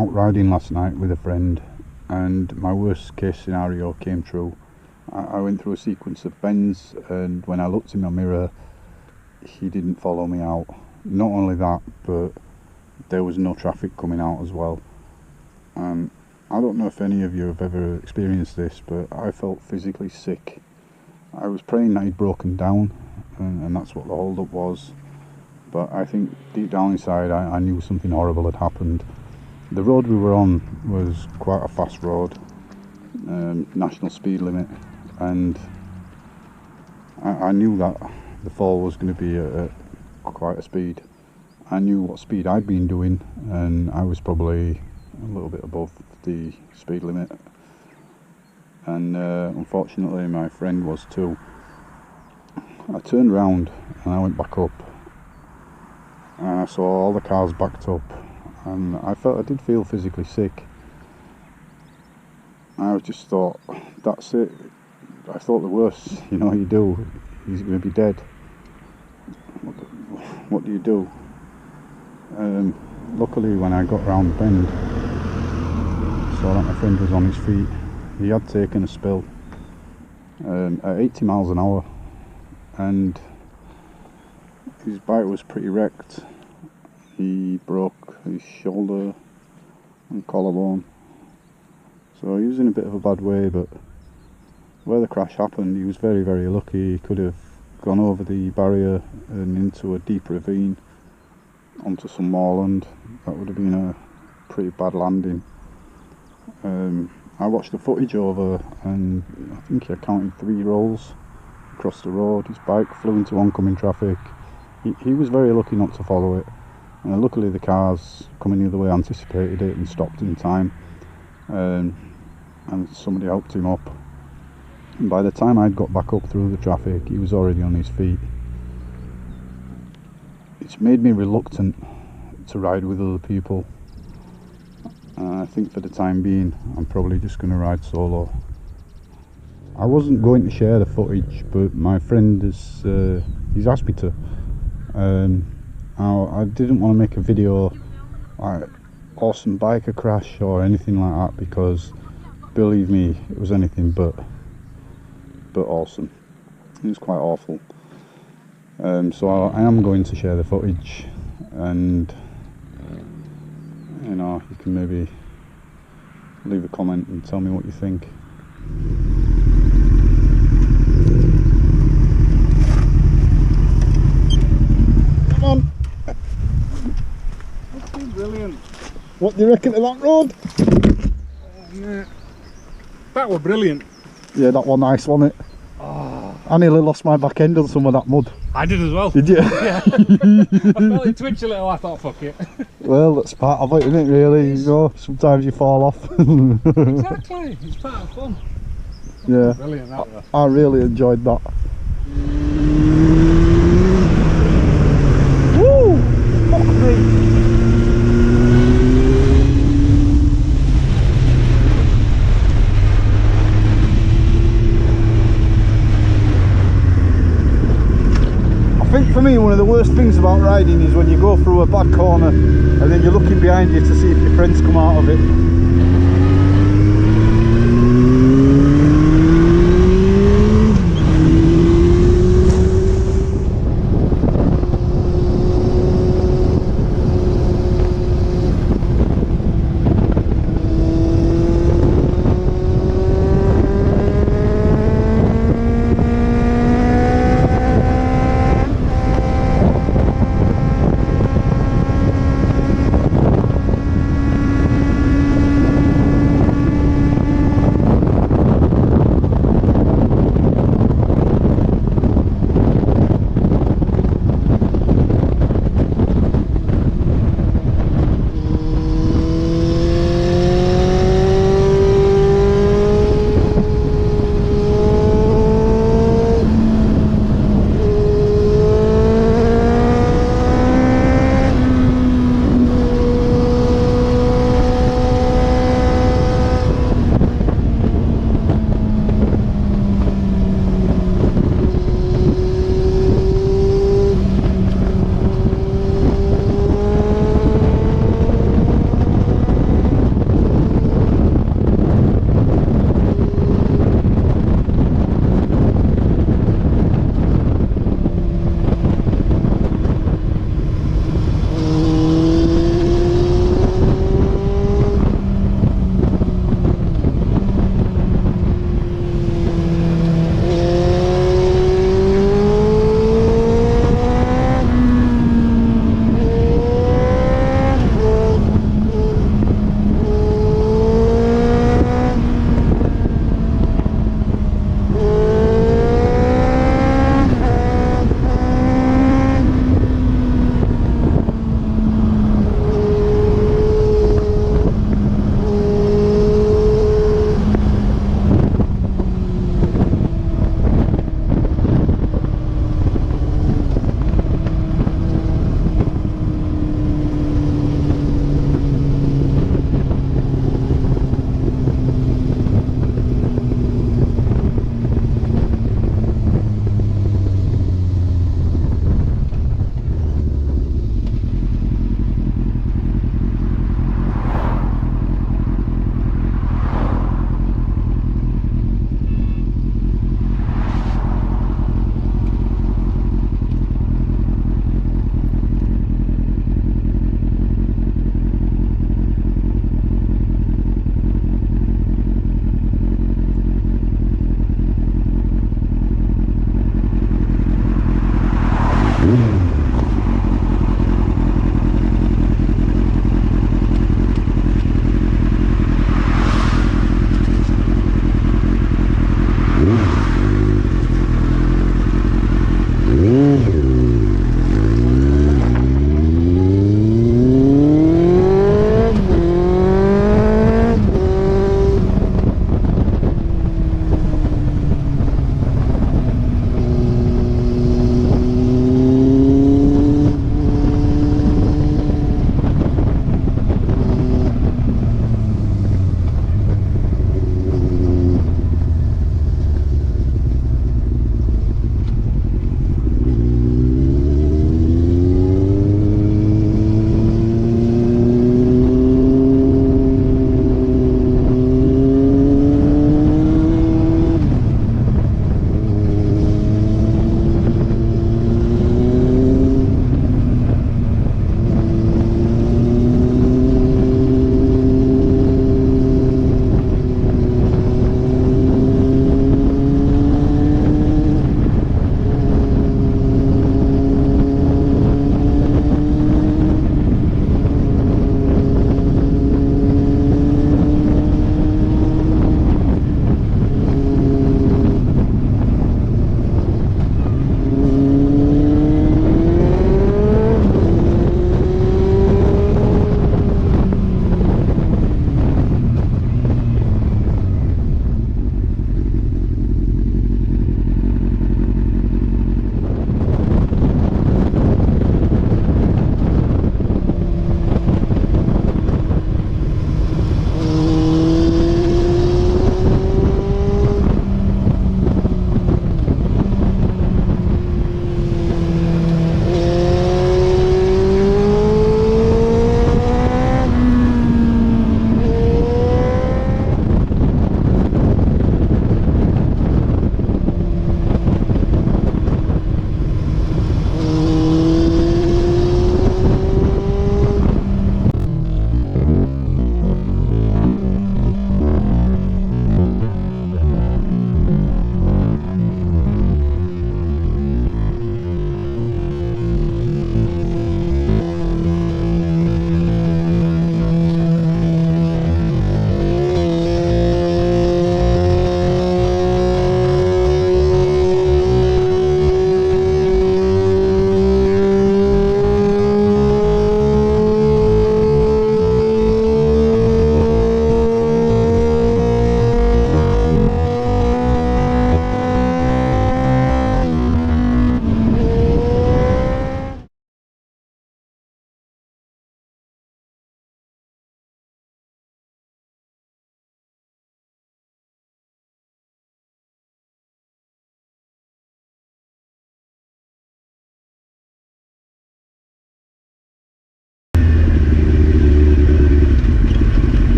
out riding last night with a friend, and my worst case scenario came true. I went through a sequence of bends, and when I looked in my mirror, he didn't follow me out. Not only that, but there was no traffic coming out as well. I don't know if any of you have ever experienced this, but I felt physically sick. I was praying that he'd broken down, and that's what the hold-up was. But I think deep down inside I knew something horrible had happened. The road we were on was quite a fast road, national speed limit, and I knew that the fall was going to be at quite a speed. I knew what speed I'd been doing, and I was probably a little bit above the speed limit, and unfortunately my friend was too. I turned round and I went back up, and I saw all the cars backed up, and I did feel physically sick. I just thought, that's it. I thought the worst, you do, he's going to be dead. What do you do? Luckily when I got round the bend, saw that my friend was on his feet. He had taken a spill at 80 miles an hour, and his bike was pretty wrecked. He broke his shoulder and collarbone, so he was in a bit of a bad way. But where the crash happened, he was very, very lucky. He could have gone over the barrier and into a deep ravine onto some moorland. That would have been a pretty bad landing. I watched the footage over, and I think I counted 3 rolls across the road. His bike flew into oncoming traffic. He was very lucky not to follow it. Luckily the cars coming the other way anticipated it and stopped in time, and somebody helped him up. And by the time I'd got back up through the traffic, he was already on his feet. It's made me reluctant to ride with other people. I think for the time being I'm probably just going to ride solo. I wasn't going to share the footage, but my friend he's asked me to. I didn't want to make a video like awesome biker crash or anything like that, because believe me, it was anything but awesome. It was quite awful. So I am going to share the footage, and you can maybe leave a comment and tell me what you think. Come on! That's brilliant. What do you reckon of that road? Yeah. That was brilliant. Yeah, that was nice, wasn't it? Oh. I nearly lost my back end on some of that mud. I did as well. Did you? Yeah. I felt it twitch a little. I thought, fuck it. Well, that's part of it, isn't it, really? Sometimes you fall off. Exactly. It's part of fun. Yeah. Brilliant, that was. I really enjoyed that. Woo! Fuck me. I think for me, one of the worst things about riding is when you go through a bad corner and then you're looking behind you to see if your friends come out of it.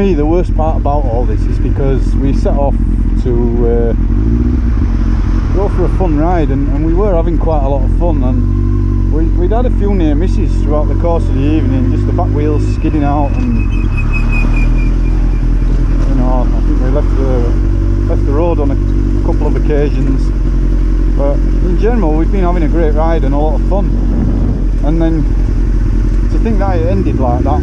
me, the worst part about all this is because we set off to go for a fun ride, and we were having quite a lot of fun, and we'd had a few near misses throughout the course of the evening, just the back wheels skidding out, and you know, I think we left the road on a couple of occasions, but in general we've been having a great ride and a lot of fun. And then to think that it ended like that,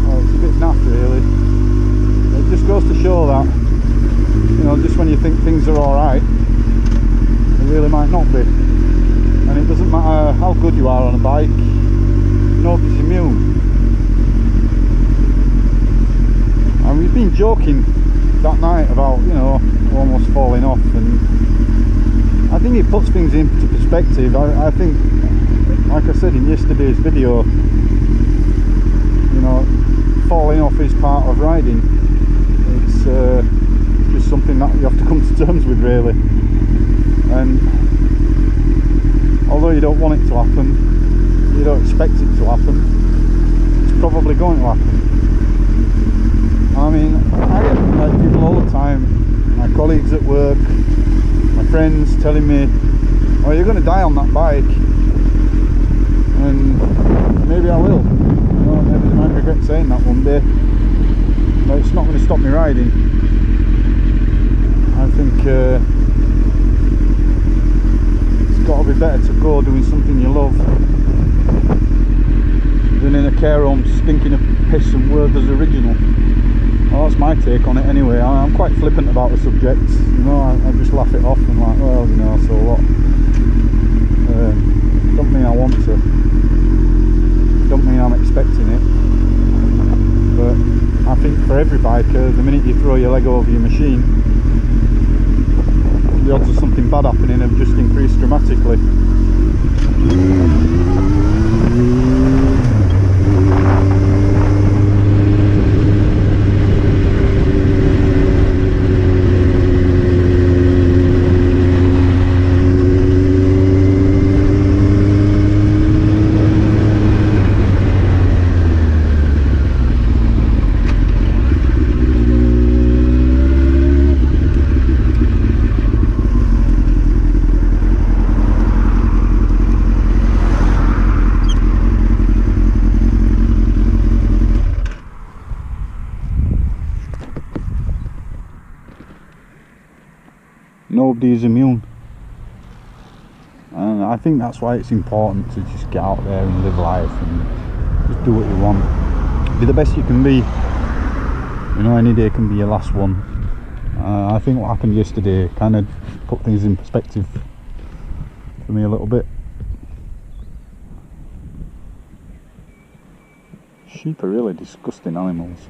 well, it's a bit naff really. It just goes to show that, you know, just when you think things are alright, they really might not be. And it doesn't matter how good you are on a bike, nobody's immune. And we've been joking that night about, you know, almost falling off, and I think it puts things into perspective. I think, like I said in yesterday's video, you know, falling off is part of riding. It's just something that you have to come to terms with, really. And although you don't want it to happen, you don't expect it to happen, it's probably going to happen. I mean, I get like people all the time, my colleagues at work, my friends telling me, oh, you're going to die on that bike. And maybe I will, you know, maybe I might regret saying that one day, but it's not going to stop me riding. I think it's got to be better to go doing something you love than in a care home stinking of piss and Werther's Original. Well, that's my take on it anyway. I'm quite flippant about the subject, you know, I just laugh it off and like, well, you know, so what. Don't mean I want to, don't mean I'm expecting it, but I think for every biker, the minute you throw your leg over your machine, the odds of something bad happening have just increased dramatically. Nobody is immune, and I think that's why it's important to just get out there and live life and just do what you want, be the best you can be. You know, any day can be your last one. I think what happened yesterday kind of put things in perspective for me a little bit. Sheep are really disgusting animals.